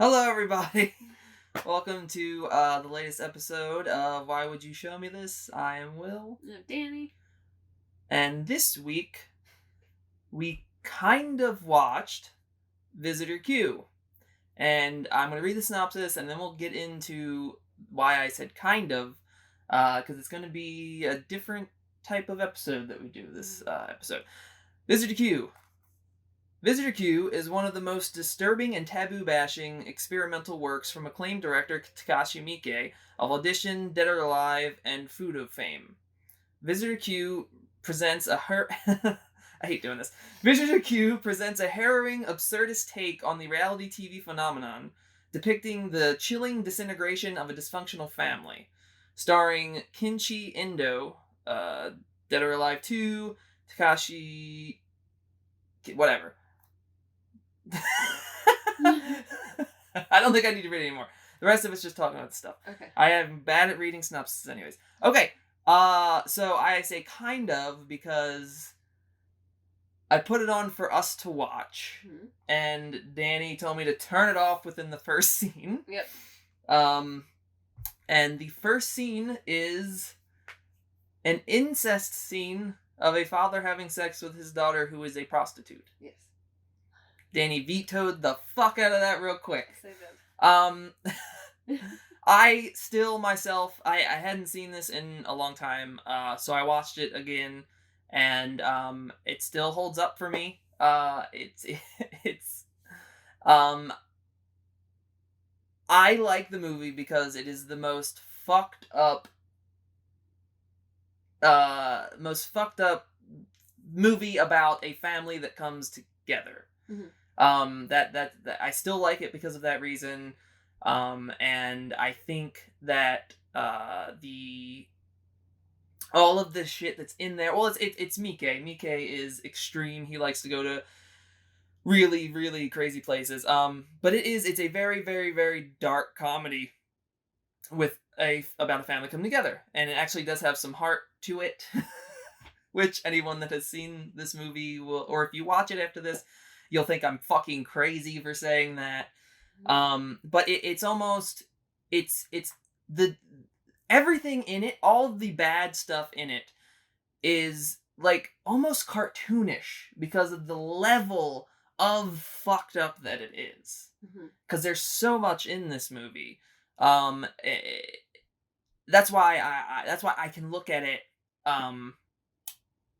Hello, everybody. Welcome to the latest episode of Why Would You Show Me This? I am Will. I'm Dani. And this week, we kind of watched Visitor Q. And I'm going to read the synopsis, and then we'll get into why I said kind of, because it's going to be a different type of episode that we do this episode. Visitor Q. Visitor Q is one of the most disturbing and taboo-bashing experimental works from acclaimed director Takashi Miike of Audition, Dead or Alive, and Food of fame. Visitor Q presents a I hate doing this. Visitor Q presents a harrowing, absurdist take on the reality TV phenomenon, depicting the chilling disintegration of a dysfunctional family. Starring Kinchi Endo, Dead or Alive 2, Takashi... whatever. I don't think I need to read anymore. The rest of it's just talking about the stuff. Okay. I am bad at reading synopses anyways. Okay. So I say kind of because I put it on for us to watch. Mm-hmm. And Dani told me to turn it off within the first scene. Yep. And the first scene is an incest scene of a father having sex with his daughter who is a prostitute. Yes. Dani vetoed the fuck out of that real quick. Yes, I did. I still myself, I hadn't seen this in a long time, so I watched it again, and it still holds up for me. I like the movie because it is the most fucked up movie about a family that comes together. Mm-hmm. That I still like it because of that reason. And I think that all of the shit that's in there. Well, it's Miike. Miike is extreme. He likes to go to really, really crazy places. But it's a very, very, very dark comedy with about a family coming together, and it actually does have some heart to it. Which anyone that has seen this movie will, or if you watch it after this, you'll think I'm fucking crazy for saying that. But it's almost, it's the, everything in it, all of the bad stuff in it is like almost cartoonish because of the level of fucked up that it is. Because there's so much in this movie. That's why I can look at it,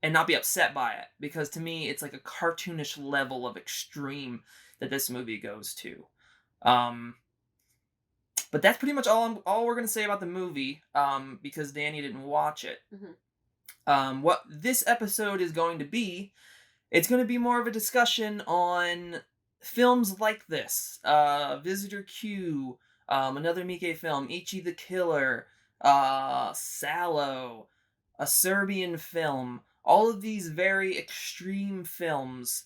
and not be upset by it, because to me it's like a cartoonish level of extreme that this movie goes to. But that's pretty much all we're gonna say about the movie, because Dani didn't watch it. Mm-hmm. What this episode is going to be, it's going to be more of a discussion on films like this, Visitor Q, another Miike film, Ichi the Killer, Sallow, a Serbian film. All of these very extreme films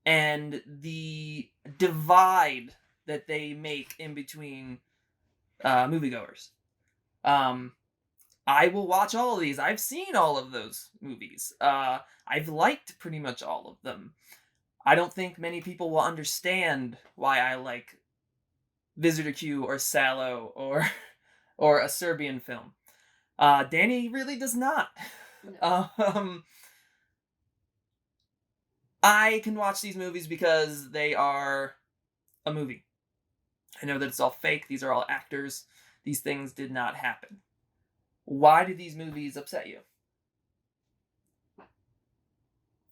and the divide that they make in between moviegoers. I will watch all of these. I've seen all of those movies. I've liked pretty much all of them. I don't think many people will understand why I like Visitor Q or Sallow or a Serbian film. Dani really does not. No. I can watch these movies because they are a movie. I know that it's all fake. These are all actors. These things did not happen. Why do these movies upset you?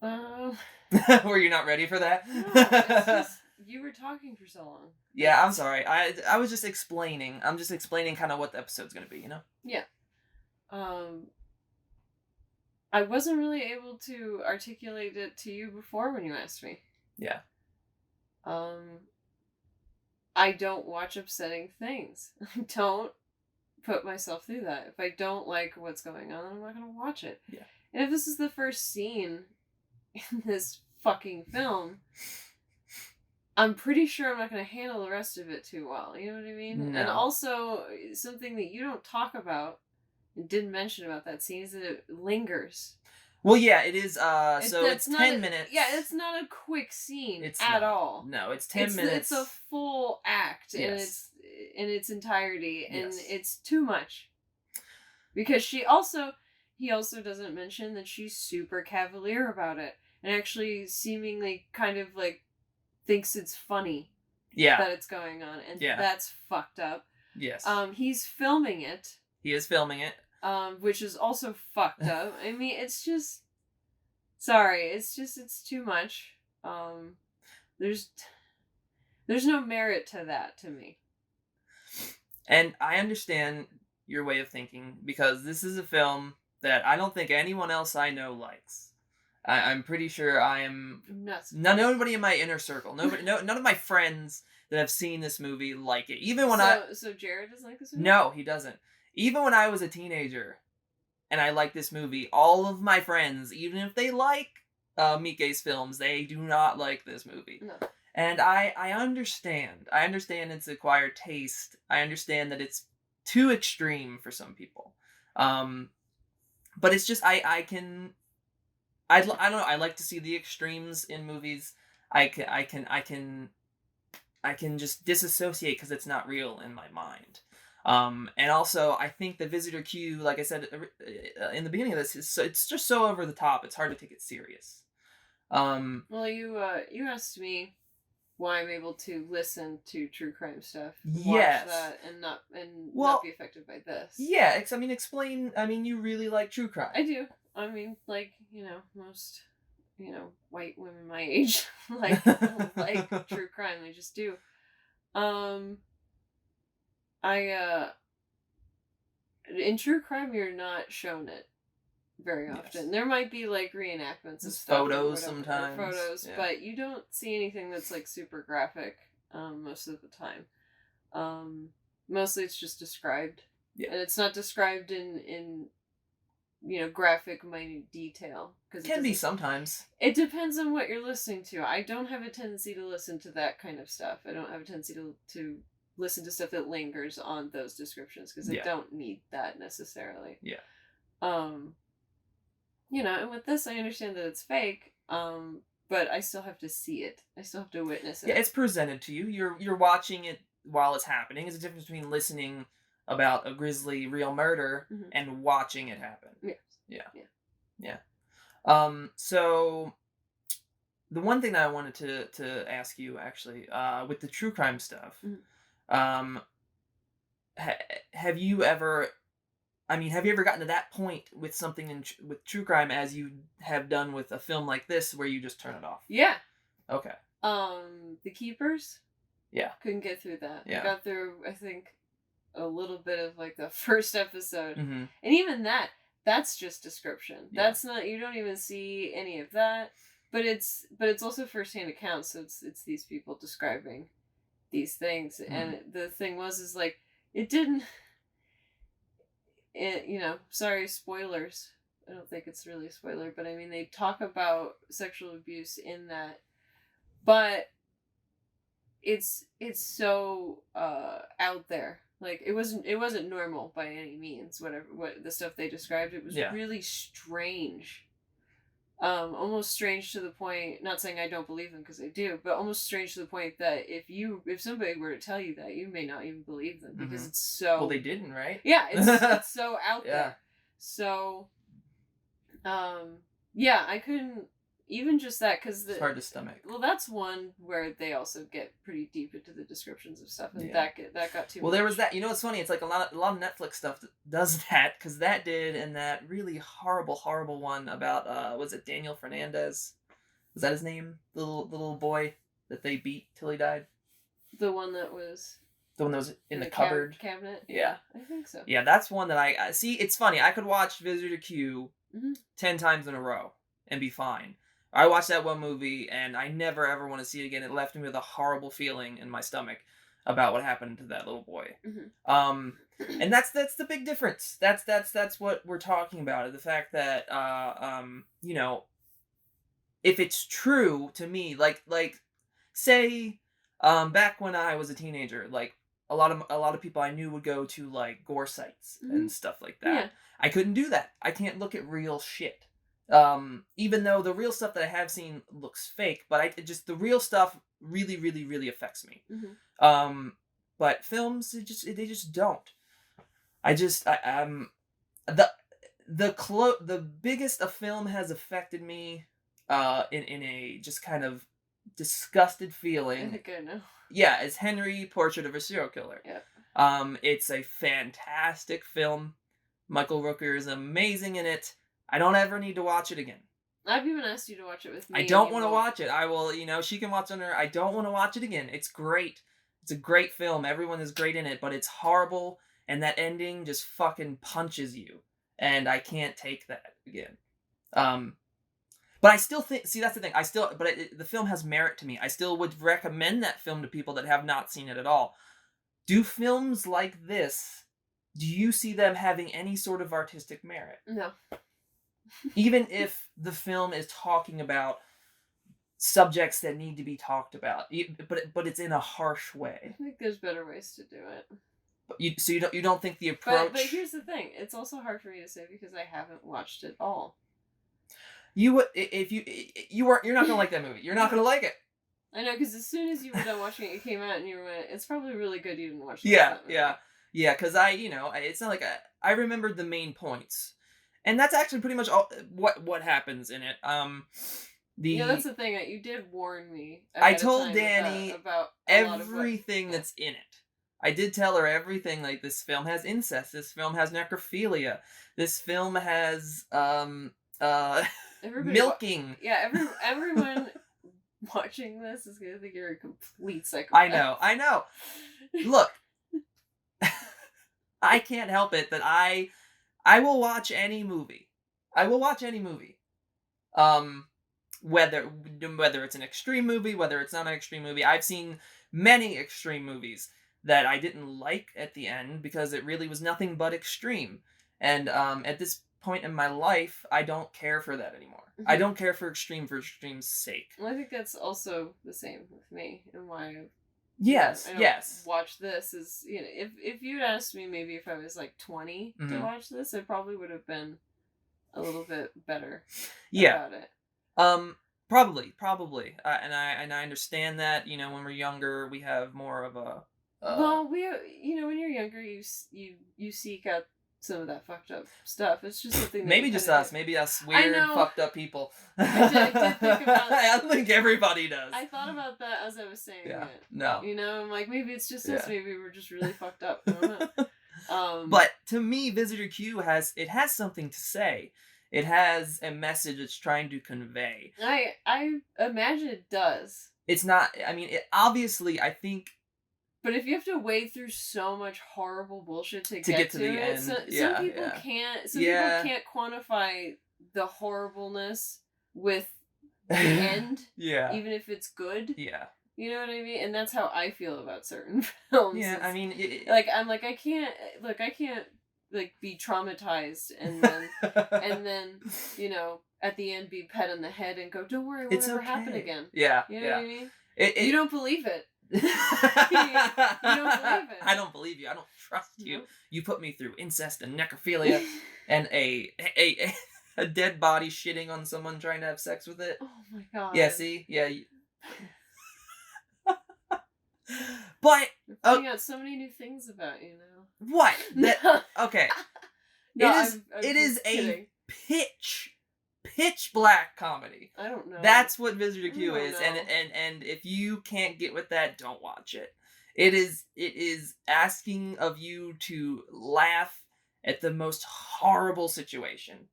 Were you not ready for that? No, it's just, you were talking for so long. Yeah, I'm sorry. I was just explaining. I'm just explaining kind of what the episode's going to be, you know? Yeah. I wasn't really able to articulate it to you before when you asked me. Yeah. I don't watch upsetting things. I don't put myself through that. If I don't like what's going on, I'm not going to watch it. Yeah. And if this is the first scene in this fucking film, I'm pretty sure I'm not going to handle the rest of it too well. You know what I mean? No. And also, something that you don't talk about and didn't mention about that scene is that it lingers. Well, yeah, it is. So That's it's not 10 minutes. Yeah, it's not a quick scene It's at not. all. No, it's 10 minutes. It's a full act Yes. in its entirety, and Yes. it's too much. Because he also doesn't mention that she's super cavalier about it, and actually seemingly kind of like thinks it's funny Yeah. that it's going on, and Yeah. that's fucked up. Yes. He's filming it. He is filming it. Which is also fucked up. I mean, it's just sorry, it's too much. There's no merit to that to me. And I understand your way of thinking because this is a film that I don't think anyone else I know likes. I'm pretty sure I am. Nobody in my inner circle. None of my friends that have seen this movie like it. Even when So Jared doesn't like this movie? No, he doesn't. Even when I was a teenager, and I liked this movie, all of my friends, even if they like Miike's films, they do not like this movie. No. And I understand. I understand it's acquired taste. I understand that it's too extreme for some people. But it's just I don't know. I like to see the extremes in movies. I can just disassociate because it's not real in my mind. And also, I think the Visitor Q, like I said in the beginning of this, it's just so over the top. It's hard to take it serious. Well, you asked me why I'm able to listen to true crime stuff, yes, watch that, and not be affected by this. Yeah, explain. I mean, you really like true crime. I do. I mean, like most white women my age like true crime. They just do. In true crime, you're not shown it very often. Yes. There might be like reenactments of stuff, photos sometimes, yeah. But you don't see anything that's like super graphic most of the time. Mostly it's just described, and it's not described in graphic minute detail because it can be sometimes. It depends on what you're listening to. I don't have a tendency to listen to that kind of stuff. I don't have a tendency to listen to stuff that lingers on those descriptions because I don't need that necessarily. Yeah. And with this, I understand that it's fake, but I still have to see it. I still have to witness it. Yeah, it's presented to you. You're watching it while it's happening. There's a difference between listening about a grisly real murder and watching it happen. Yes. Yeah. So the one thing that I wanted to ask you actually, with the true crime stuff, have you ever gotten to that point with something with true crime as you have done with a film like this where you just turn it off? Yeah. Okay. The Keepers? Yeah. Couldn't get through that. Yeah. I got through, I think, a little bit of like the first episode. Mm-hmm. And even that's just description. Yeah. That's not, you don't even see any of that. But it's also first-hand accounts, so it's these people describing these things. Mm-hmm. And the thing is like, it didn't... sorry, spoilers. I don't think it's really a spoiler, but I mean, they talk about sexual abuse in that, but it's so out there. Like it wasn't normal by any means. What the stuff they described, it was really strange. Almost strange to the point. Not saying I don't believe them because I do, but almost strange to the point that if somebody were to tell you that, you may not even believe them because it's so. Well, they didn't, right? Yeah, it's so out there. So, I couldn't even just that because it's hard to stomach. Well, that's one where they also get pretty deep into the descriptions of stuff, and that got too. Well, there was that. You know, it's funny. It's like a lot of Netflix stuff that does that because that did, and that really horrible one about was it Daniel Fernandez? Was that his name? The little boy that they beat till he died. The one that was in the cupboard cabinet. Yeah, I think so. Yeah, that's one that I see. It's funny. I could watch Visitor Q 10 times in a row and be fine. I watched that one movie and I never ever want to see it again. It left me with a horrible feeling in my stomach about what happened to that little boy. And that's the big difference. That's what we're talking about. The fact that if it's true to me, like say back when I was a teenager, like a lot of people I knew would go to like gore sites and stuff like that. Yeah. I couldn't do that. I can't look at real shit. Even though the real stuff that I have seen looks fake, but the real stuff really, really, really affects me. Mm-hmm. But films, they just don't. The the biggest a film has affected me, in a just kind of disgusted I feeling. think I know. Yeah, is Henry Portrait of a Serial Killer. Yeah. It's a fantastic film. Michael Rooker is amazing in it. I don't ever need to watch it again. I've even asked you to watch it with me. I don't want to watch it. I will, she can watch on her. I don't want to watch it again. It's great. It's a great film. Everyone is great in it, but it's horrible, and that ending just fucking punches you, and I can't take that again. But I still think, see, that's the thing. The film has merit to me. I still would recommend that film to people that have not seen it at all. Do films like this, do you see them having any sort of artistic merit? No. Even if the film is talking about subjects that need to be talked about, but it's in a harsh way. I think there's better ways to do it. But you don't think the approach? But here's the thing: it's also hard for me to say because I haven't watched it all. You're not gonna like that movie. You're not gonna like it. I know, because as soon as you were done watching it, it came out and you went, "It's probably really good." You didn't watch it. Yeah. Because it's not like I remembered the main points, and that's actually pretty much all what happens in it. That's the thing. You did warn me. I told Dani about everything that's in it. I did tell her everything. Like, this film has incest. This film has necrophilia. This film has milking. Everyone watching this is gonna think you're a complete psychopath. I know. Look, I can't help it that I will watch any movie. I will watch any movie. Whether it's an extreme movie, whether it's not an extreme movie. I've seen many extreme movies that I didn't like at the end because it really was nothing but extreme. And at this point in my life, I don't care for that anymore. Mm-hmm. I don't care for extreme's sake. Well, I think that's also the same with me and why. Yes. Watch this is if you'd asked me maybe if I was like 20 mm-hmm. to watch this, I probably would have been a little bit better. Yeah. About it. Probably. And I understand that, when we're younger, we have more of a. Well, when you're younger, you seek out some of that fucked up stuff. It's just something that maybe just us. Maybe us weird, fucked up people. I did think about I think everybody does. I thought about that as I was saying it. No. I'm like, maybe it's just us. Maybe we're just really fucked up. I don't know. But to me, Visitor Q has something to say. It has a message it's trying to convey. I imagine it does. It's not. I mean, obviously, I think. But if you have to wade through so much horrible bullshit to get to the end, some people can't. Some people can't quantify the horribleness with the end. Yeah. Even if it's good. Yeah. You know what I mean? And that's how I feel about certain films. Yeah, I mean, I can't be traumatized and then at the end be pet on the head and go, don't worry, it won't ever happen again. Yeah. You know what I mean? You don't believe it. You don't believe it. I don't believe you. I don't trust you. You put me through incest and necrophilia and a dead body shitting on someone trying to have sex with it. Oh my god. Yeah, see? Yeah. But you're finding out so many new things about you now. What? Okay. No, it is a pitch black comedy. I don't know. That's what Visitor Q is, and if you can't get with that, don't watch it. It is asking of you to laugh at the most horrible situation.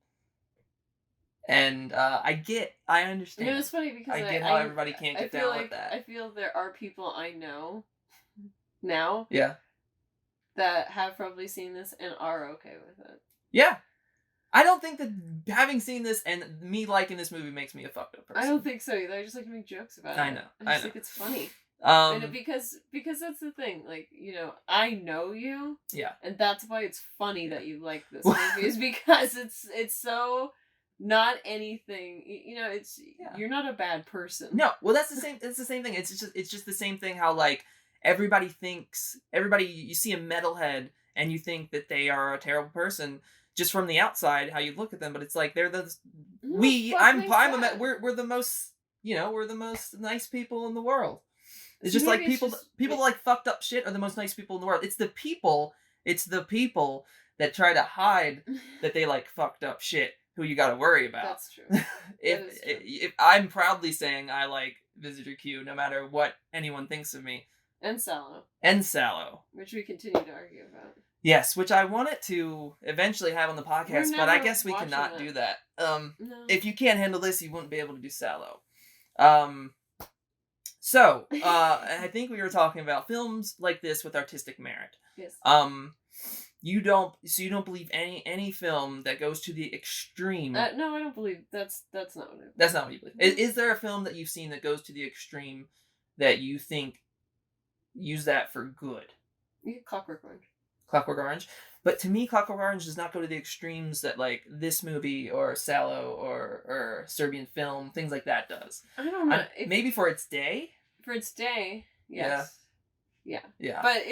And I understand. It's funny because I get how everybody can't get down with that. I feel there are people I know now. Yeah. That have probably seen this and are okay with it. Yeah. I don't think that having seen this and me liking this movie makes me a fucked up person. I don't think so either. I just like to make jokes about it. I know. I just think it's funny. And because that's the thing. Like, I know you. Yeah. And that's why it's funny that you like this movie is because it's so not anything. You're not a bad person. No. Well, that's the same. It's the same thing. It's just the same thing. How like everybody you see a metalhead and you think that they are a terrible person. just from the outside how you look at them, but it's like they're the Who the fuck makes that? we're the most, we're the most nice people in the world. It's So just like maybe it's just people like fucked up shit are the most nice people in the world. It's the people that try to hide that they like fucked up shit who you got to worry about. That's true. if That is true. if I'm proudly saying I like Visitor Q no matter what anyone thinks of me. And Sallow, Which we continue to argue about. Yes, which I wanted to eventually have on the podcast, but I never guess we watching cannot that. do that. No. If you can't handle this, you wouldn't be able to do Sallow. So, I think we were talking about films like this with artistic merit. Yes. You don't believe any film that goes to the extreme. No, I don't believe that's not what I believe. That's not what you believe. Is there a film that you've seen that goes to the extreme that you think use that for good? You get Clockwork Orange. Clockwork Orange. But to me, Clockwork Orange does not go to the extremes that like this movie or Sallow or Serbian Film, things like that does. I don't know. Maybe for its day. For its day, yes. Yeah. Yeah. But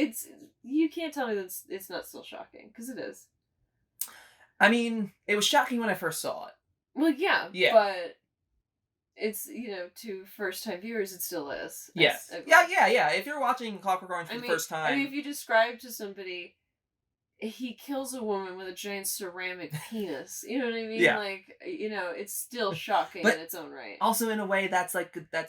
you can't tell me that it's not still shocking, because it is. I mean, it was shocking when I first saw it. Well, yeah. But it's, to first-time viewers, it still is. Yes. Yeah. If you're watching Clockwork Orange for the first time... I mean, if you describe to somebody, he kills a woman with a giant ceramic penis. You know what I mean? Yeah. Like, it's still shocking in its own right. Also, in a way, that's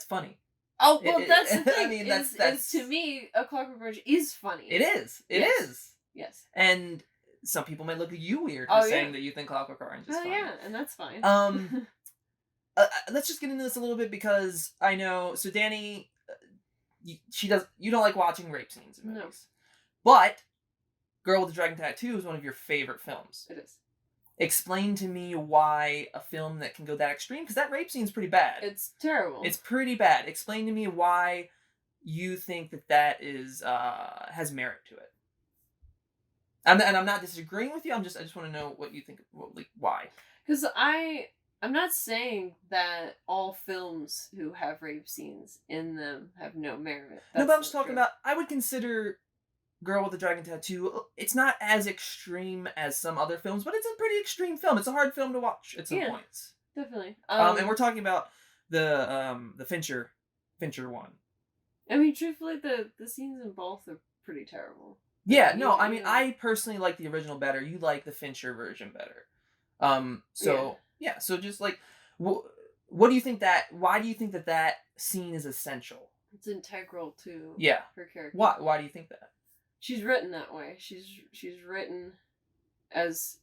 funny. Oh, well, that's the thing. I mean, that's... to me, A Clockwork Orange is funny. It is. It is. Yes. And some people may look at you weird for saying that you think Clockwork Orange is funny. Yeah, and that's fine. Let's just get into this a little bit because I know. So Dani, you don't like watching rape scenes in movies, but Girl with the Dragon Tattoo is one of your favorite films. It is. Explain to me why a film that can go that extreme, because that rape scene is pretty bad. It's terrible. It's pretty bad. Explain to me why you think that is has merit to it. And I'm not disagreeing with you. I just want to know what you think. Why? Because I'm not saying that all films who have rape scenes in them have no merit. No, but I'm just talking about. I would consider Girl with the Dragon Tattoo. It's not as extreme as some other films, but it's a pretty extreme film. It's a hard film to watch at some points. Definitely. And we're talking about the Fincher one. I mean, truthfully, the scenes in both are pretty terrible. Yeah, no, I mean, I personally like the original better. You like the Fincher version better. So just like, what do you think why do you think that scene is essential? It's integral to her character. Why do you think that? She's written that way. She's written as,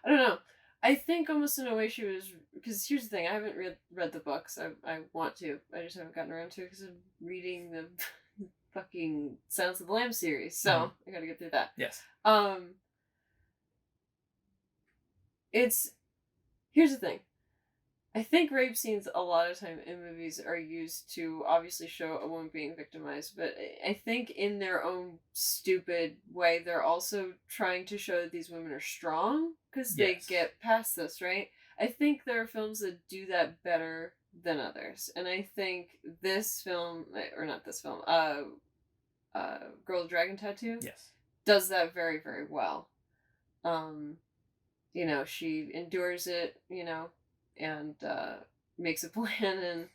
I don't know. I think almost in a way she was, because here's the thing, I haven't read the books. I want to. I just haven't gotten around to it because I'm reading the fucking Silence of the Lambs series, so I gotta get through that. Yes. Here's the thing. I think rape scenes a lot of time in movies are used to obviously show a woman being victimized, but I think in their own stupid way, they're also trying to show that these women are strong because they get past this, right? I think there are films that do that better than others, and I think this film, or not this film, Girl with Dragon Tattoo, does that very, very well. She endures it, and makes a plan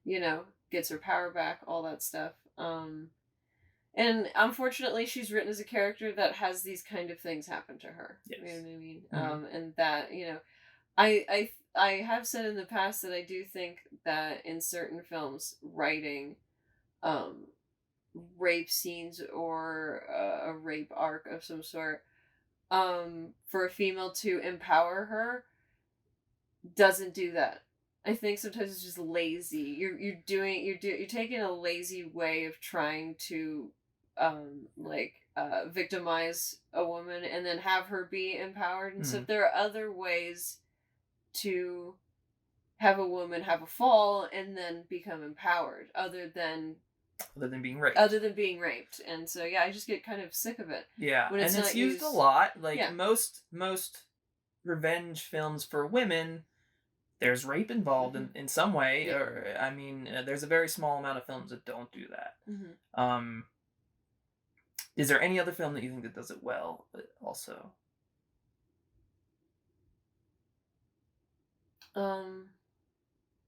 and, gets her power back, all that stuff. And unfortunately, she's written as a character that has these kind of things happen to her. Yes. You know what I mean? Mm-hmm. And that, I have said in the past that I do think that in certain films, writing rape scenes or a rape arc of some sort for a female to empower her doesn't do that. I think sometimes it's just lazy. You're taking a lazy way of trying to victimize a woman and then have her be empowered. And so there are other ways to have a woman have a fall and then become empowered other than being raped. And so I just get kind of sick of it. Yeah. And it's used a lot. Most revenge films for women, there's rape involved in some way, or there's a very small amount of films that don't do that. Is there any other film that you think that does it well also? Um,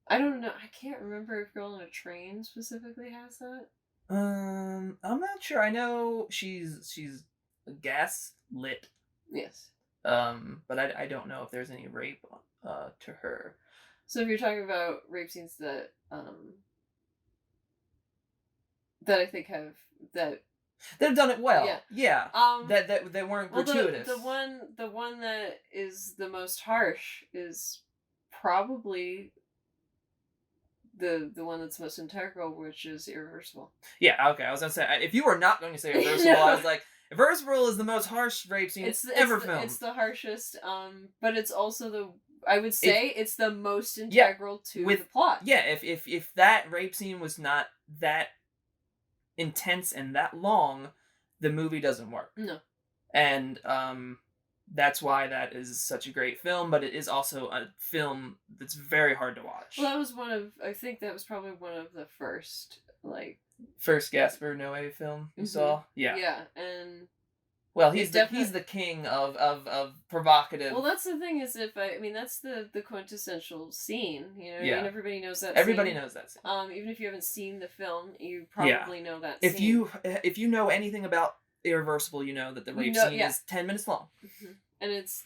I don't know. I can't remember if Girl on a Train specifically has that. I'm not sure. I know she's gaslit. Yes. But I don't know if there's any rape to her. So if you're talking about rape scenes that I think have that They've done it well. Yeah. Yeah. That they weren't well, gratuitous. the one that is the most harsh is probably the one that's most integral, which is Irreversible. Yeah, okay. I was gonna say if you were not going to say Irreversible, No. I was like, Irreversible is the most harsh rape scene ever filmed. It's the harshest, but it's also I would say it's the most integral to the plot. Yeah, if that rape scene was not that intense and that long, the movie doesn't work. No. And that's why that is such a great film, but it is also a film that's very hard to watch. Well, that was I think that was probably one of the first Gaspar Noé film you saw. Yeah. Yeah, and well, he's the king of provocative. Well, that's the thing is I mean that's the quintessential scene. You know, yeah. I mean, everybody knows that. Everybody knows that scene. Even if you haven't seen the film, you probably know that. If you know anything about Irreversible, you know that the rape scene is 10 minutes long. Mm-hmm. And it's.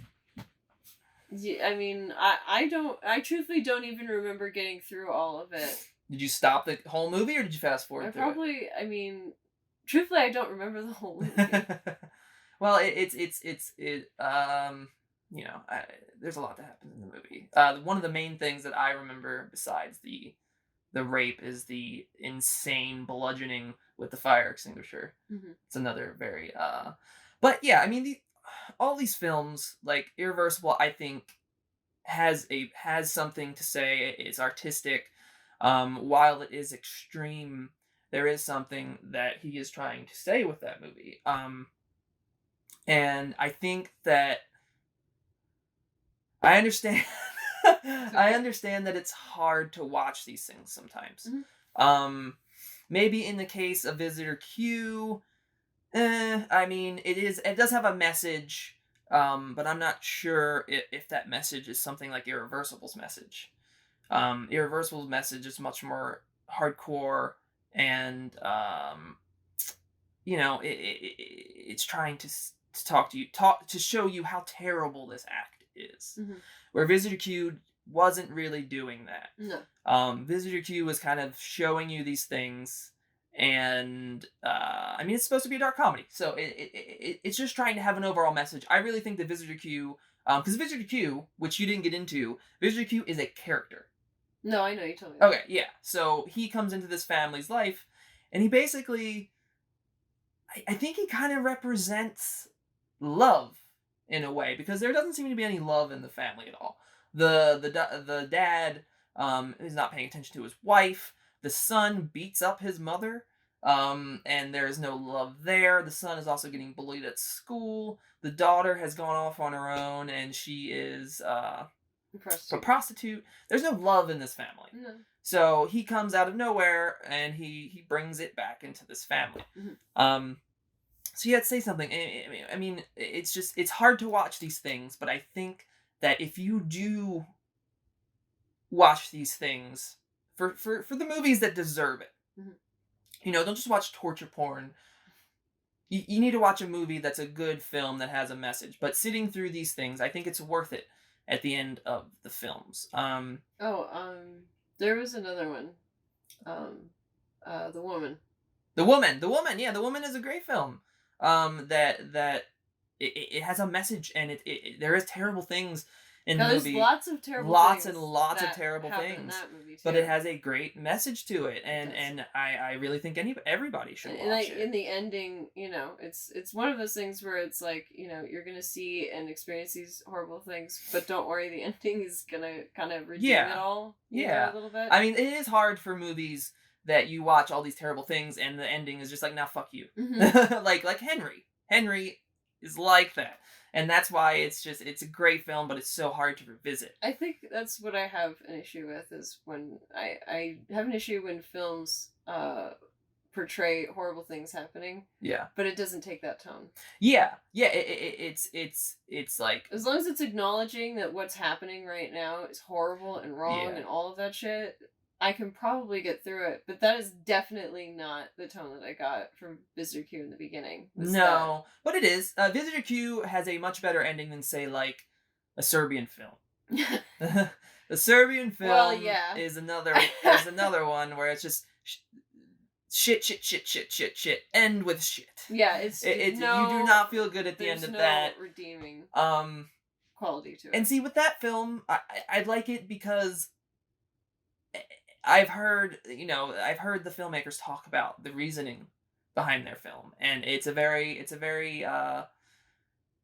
I mean, I truthfully don't even remember getting through all of it. Did you stop the whole movie or did you fast forward through it? I mean, truthfully, I don't remember the whole movie. Well, you know, there's a lot that happens in the movie. One of the main things that I remember besides the rape is the insane bludgeoning with the fire extinguisher. Mm-hmm. It's another very but yeah, I mean all these films like Irreversible, I think has something to say. It's artistic. While it is extreme, there is something that he is trying to say with that movie. And I think that I understand. I understand that it's hard to watch these things sometimes. Mm-hmm. Maybe in the case of Visitor Q, I mean, it does have a message, but I'm not sure if that message is something like Irreversible's message. Irreversible's message is much more hardcore, and you know, it's trying to talk to you, to show you how terrible this act is. Mm-hmm. Where Visitor Q wasn't really doing that. No. Visitor Q was kind of showing you these things, and I mean, it's supposed to be a dark comedy, so it's just trying to have an overall message. I really think that Visitor Q, because Visitor Q, which you didn't get into, Visitor Q is a character. No, I know, you told me. Okay, yeah. So he comes into this family's life, and he basically, I think he kind of represents love in a way, because there doesn't seem to be any love in the family at all. The dad is not paying attention to his wife. The son beats up his mother, and there is no love there. The son is also getting bullied at school. The daughter has gone off on her own, and she is a prostitute. There's no love in this family. No. So he comes out of nowhere, and he brings it back into this family. Mm-hmm. So you had to say something. I mean, it's hard to watch these things, but I think that if you do watch these things for the movies that deserve it, mm-hmm. you know, don't just watch torture porn. You need to watch a movie that's a good film that has a message. But sitting through these things, I think it's worth it at the end of the films. There was another one. The Woman. Yeah, The Woman is a great film. That it has a message, and there is terrible things in the movie. There's lots of terrible things. And lots of terrible things. In that movie too. But it has a great message to it, and I really think everybody should watch it. In the ending, you know, it's one of those things where it's like, you know, you're gonna see and experience these horrible things, but don't worry, the ending is gonna kind of redeem it all. You know, a little bit. I mean, it is hard for movies that you watch all these terrible things and the ending is just like, nah, fuck you. Mm-hmm. like Henry. Henry is like that. And that's why it's a great film, but it's so hard to revisit. I think that's what I have an issue with, is when I have an issue when films portray horrible things happening. Yeah. But it doesn't take that tone. Yeah. It's like, as long as it's acknowledging that what's happening right now is horrible and wrong and all of that shit, I can probably get through it. But that is definitely not the tone that I got from Visitor Q in the beginning. No, but it is. Visitor Q has a much better ending than, say, like a Serbian film. The Serbian film is another one where it's just shit, end with shit. Yeah, you do not feel good at the end of that. Redeeming quality to it. And see, with that film, I like it because I've heard the filmmakers talk about the reasoning behind their film, and it's a very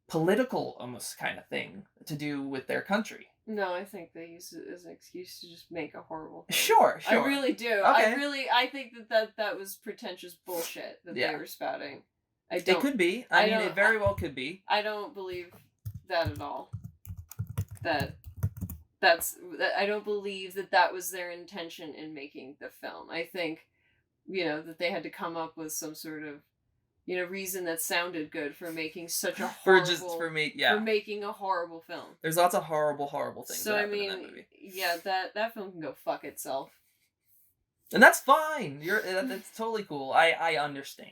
political almost kind of thing to do with their country. No, I think they use it as an excuse to just make a horrible thing. Sure. I really do. Okay. I think that was pretentious bullshit that they were spouting. It could be. I mean, it very well could be. I don't believe that at all. I don't believe that was their intention in making the film. I think, that they had to come up with some sort of, reason that sounded good for making such a horrible for making a horrible film. There's lots of horrible things. So that happen in that movie. that film can go fuck itself. And that's fine. That's totally cool. I understand.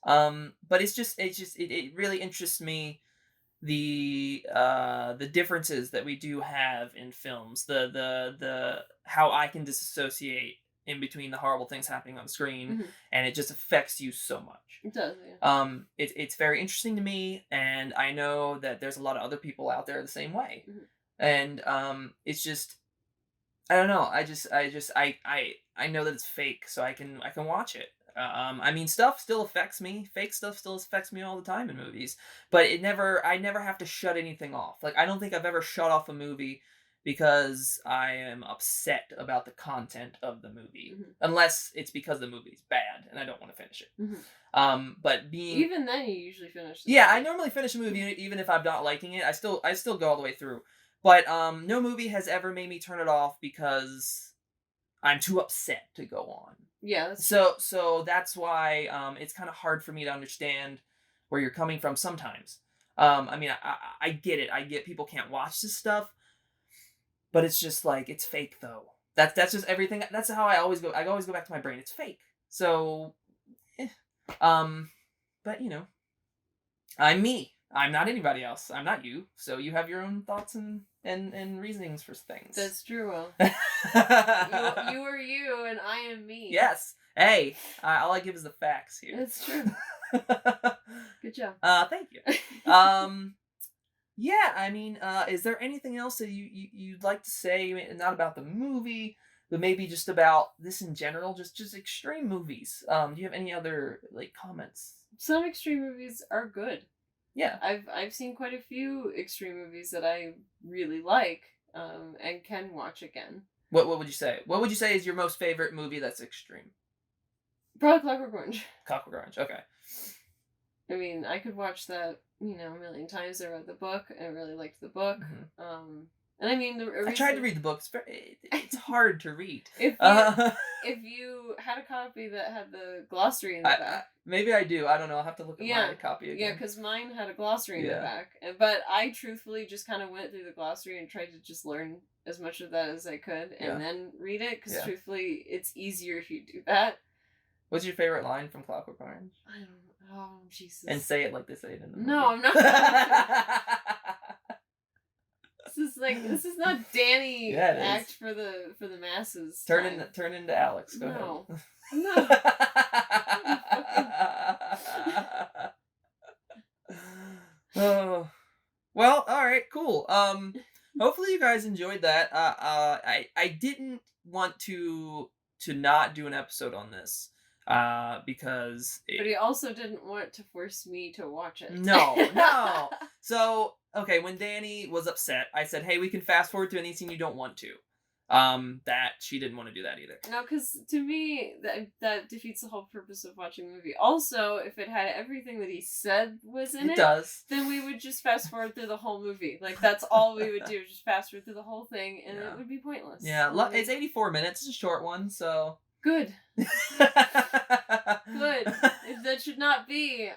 Mm-hmm. But it really interests me the differences that we do have in films. The how I can disassociate in between the horrible things happening on screen, and it just affects you so much. It does, yeah. It's very interesting to me, and I know that there's a lot of other people out there the same way. And it's just, I don't know. I know that it's fake, so I can watch it. I mean, stuff still affects me. Fake stuff still affects me all the time in movies, but I never have to shut anything off. Like, I don't think I've ever shut off a movie because I am upset about the content of the movie, unless it's because the movie's bad and I don't want to finish it. But even then, you usually finish. I normally finish a movie even if I'm not liking it. I still go all the way through. But no movie has ever made me turn it off because I'm too upset to go on. Yeah. So that's why it's kind of hard for me to understand where you're coming from sometimes. I mean, I get it. I get people can't watch this stuff. But it's just like, it's fake though. That's just everything. That's how I always go. I always go back to my brain. It's fake. So, but I'm me. I'm not anybody else. I'm not you. So you have your own thoughts and reasonings for things. That's true, Will. you are you, and I am me. Yes. Hey, all I give is the facts here. That's true. Good job. Thank you. Yeah, I mean, is there anything else that you'd like to say? Not about the movie, but maybe just about this in general, just extreme movies. Do you have any other comments? Some extreme movies are good. Yeah, I've seen quite a few extreme movies that I really like, and can watch again. What would you say? What would you say is your most favorite movie that's extreme? Probably Clockwork Orange. Clockwork Orange. Okay. I mean, I could watch that, a million times. I read the book, and I really liked the book. And I mean, I tried to read the book. It's hard to read. If you had a copy that had the glossary in the back. Maybe I do. I don't know. I'll have to look at my copy again. Yeah, because mine had a glossary in the back. But I truthfully just kind of went through the glossary and tried to just learn as much of that as I could and then read it, because truthfully, it's easier if you do that. What's your favorite line from Clockwork Orange? I don't know. Oh, Jesus. And say it like they say it in the movie. No, I'm not. This is not Danny act for the masses. Turn into Alex. Go ahead. I'm not. Oh. Well, all right, cool. Hopefully you guys enjoyed that. I didn't want to not do an episode on this. Because but he also didn't want to force me to watch it. No. So, okay, when Danny was upset, I said, hey, we can fast forward to any scene you don't want to. That she didn't want to do that either. No, because to me, that defeats the whole purpose of watching the movie. Also, if it had everything that he said was in it, then we would just fast forward through the whole movie. Like, that's all we would do, just fast forward through the whole thing, and it would be pointless. Yeah, it's 84 minutes. It's a short one, so... Good. Good. If that should not be,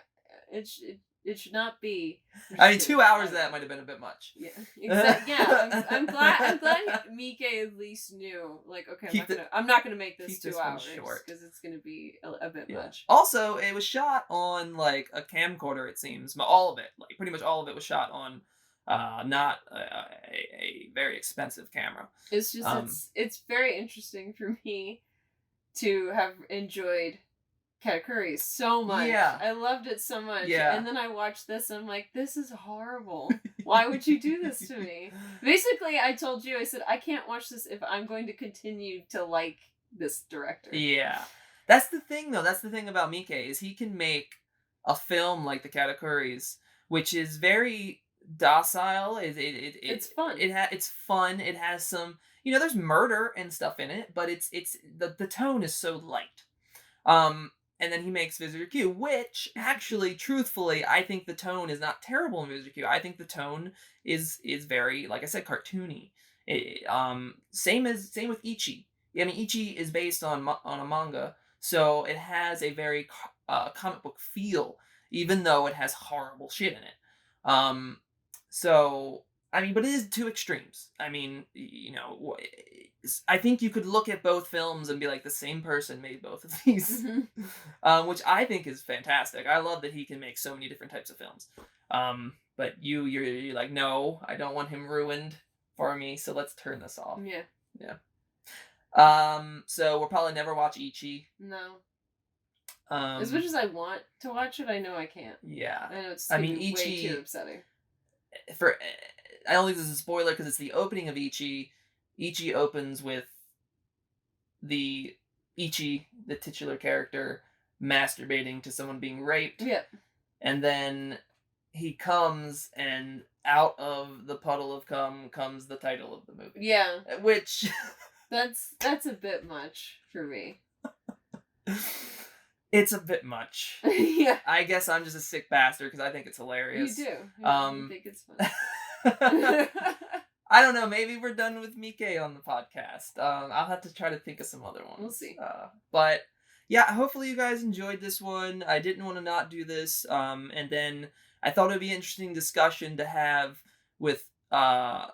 it should not be. I mean, 2 hours of that might have been a bit much. Yeah, exactly. Yeah, I'm glad Mike at least knew. Like, okay, I'm not gonna make this 2 hours because it's gonna be a bit much. Also, it was shot on like a camcorder. It seems all of it, like pretty much all of it, was shot on not a very expensive camera. It's just it's very interesting for me to have enjoyed Katakuri so much. Yeah. I loved it so much. Yeah. And then I watched this and I'm like, this is horrible. Why would you do this to me? Basically, I told you, I said, I can't watch this if I'm going to continue to like this director. Yeah. That's the thing, though. That's the thing about Mike, is he can make a film like the Katakuris, which is very docile. It's fun. It's fun. It has some, there's murder and stuff in it, but it's the tone is so light. And then he makes Visitor Q, which actually, truthfully, I think the tone is not terrible in Visitor Q. I think the tone is very, like I said, cartoony. Same with Ichi. I mean, Ichi is based on a manga, so it has a very comic book feel, even though it has horrible shit in it. So I mean, but it is two extremes. I mean, I think you could look at both films and be like, the same person made both of these, which I think is fantastic. I love that he can make so many different types of films. But you're like, no, I don't want him ruined for me, so let's turn this off. Yeah. So we'll probably never watch Ichi. No. As much as I want to watch it, I know I can't. Yeah. I know it's Ichi, way too upsetting. I don't think this is a spoiler because it's the opening of Ichi. Ichi opens with the titular character, masturbating to someone being raped. Yeah. And then he comes, and out of the puddle of cum comes the title of the movie. Yeah. Which... That's a bit much for me. It's a bit much. Yeah. I guess I'm just a sick bastard because I think it's hilarious. You do. You think it's fun. I don't know. Maybe we're done with Mike on the podcast. I'll have to try to think of some other ones. We'll see. But yeah, hopefully you guys enjoyed this one. I didn't want to not do this. And then I thought it'd be an interesting discussion to have with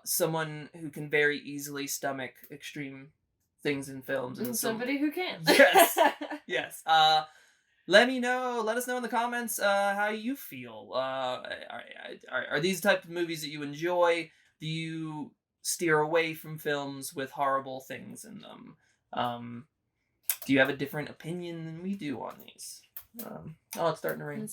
someone who can very easily stomach extreme things in films, and somebody who can. Yes. Let us know in the comments how you feel. Are these the type of movies that you enjoy? Do you steer away from films with horrible things in them? Do you have a different opinion than we do on these? It's starting to rain.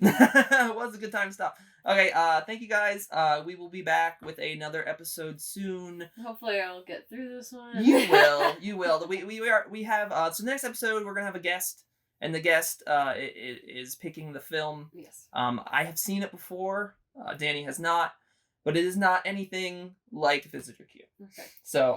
It was a good time to stop. Okay, thank you guys. We will be back with another episode soon. Hopefully I'll get through this one. You will. We have so next episode we're gonna have a guest, and the guest is picking the film. Yes. I have seen it before. Dani has not, but it is not anything like Visitor Q. Okay. So